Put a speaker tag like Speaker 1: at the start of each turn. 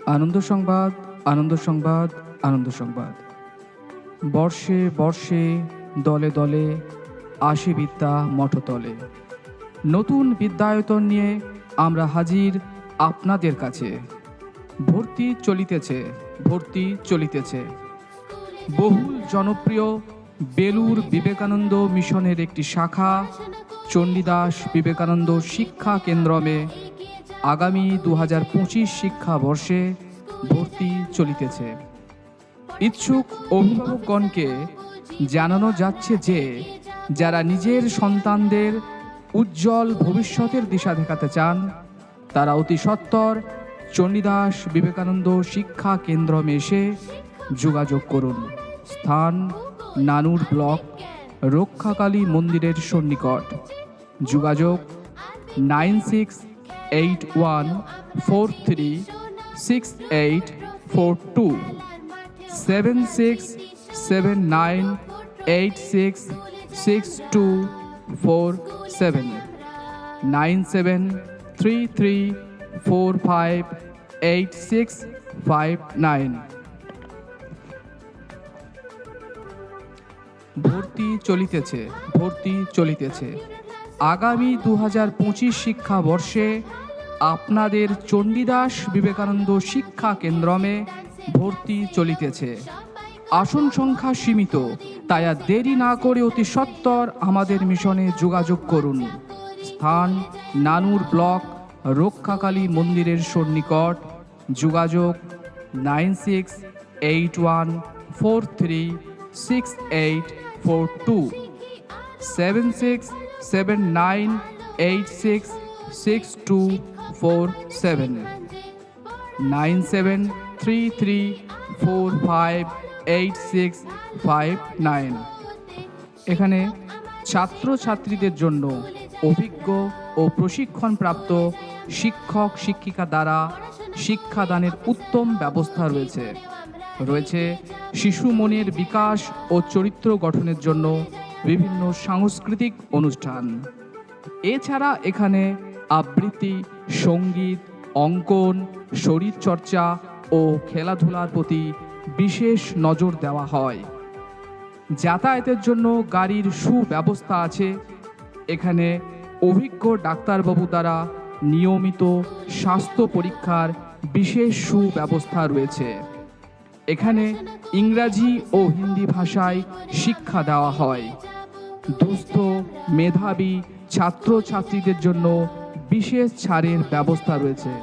Speaker 1: আনন্দ সংবাদ, আনন্দ সংবাদ, আনন্দ সংবাদ। বর্ষে বর্ষে দলে দলে আসে বিদ্যা মঠতলে। নতুন বিদ্যায়তন নিয়ে আমরা হাজির আপনাদের কাছে। ভর্তি চলিতেছে, ভর্তি চলিতেছে। বহুল জনপ্রিয় বেলুর বিবেকানন্দ মিশনের একটি শাখা চণ্ডীদাস বিবেকানন্দ শিক্ষা কেন্দ্রমে আগামী 2025 শিক্ষাবর্ষে ভর্তি চলিতেছে। ইচ্ছুক অভিভাবকগণকে জানানো যাচ্ছে যে যারা নিজের সন্তানদের উজ্জ্বল ভবিষ্যতের দিশা দেখাতে চান তারা অতি সত্বর চণ্ডীদাস বিবেকানন্দ শিক্ষা কেন্দ্রমে এসে যোগাযোগ করুন। স্থান নানুর ব্লক, রক্ষাকালী মন্দিরের সন্নিকট। যোগাযোগ 9681436842 7679866247 9733458659। ভর্তি চলিতেছে, ভর্তি চলিতেছে। আগামী 2025 শিক্ষাবর্ষে আপনাদের চণ্ডীদাস বিবেকানন্দ শিক্ষা কেন্দ্রমে ভর্তি চলিতেছে। আসন সংখ্যা সীমিত, তাই আর দেরি না করে অতি সত্বর আমাদের মিশনে যোগাযোগ করুন। স্থান নানুর ব্লক, রক্ষাকালী মন্দিরের সন্নিকট। যোগাযোগ 9681436842 7679866247 9733458659। এখানে ছাত্রছাত্রীদের জন্য অভিজ্ঞ ও প্রশিক্ষণপ্রাপ্ত শিক্ষক শিক্ষিকা দ্বারা শিক্ষাদানের উত্তম ব্যবস্থা রয়েছে। রয়েছে শিশু মনের বিকাশ ও চরিত্র গঠনের জন্য বিভিন্ন সাংস্কৃতিক অনুষ্ঠান। এছাড়া এখানে আবৃত্তি, সঙ্গীত, অঙ্কন, শরীরচর্চা ও খেলাধুলার প্রতি বিশেষ নজর দেওয়া হয়। যাতায়াতের জন্য গাড়ির সুব্যবস্থা আছে। এখানে অভিজ্ঞ ডাক্তারবাবু দ্বারা নিয়মিত স্বাস্থ্য পরীক্ষার বিশেষ সুব্যবস্থা রয়েছে। এখানে ইংরাজি ও হিন্দি ভাষায় শিক্ষা দেওয়া হয়। দুস্থ মেধাবী ছাত্রছাত্রীদের জন্য বিশেষ ছাড়ের ব্যবস্থা রয়েছে।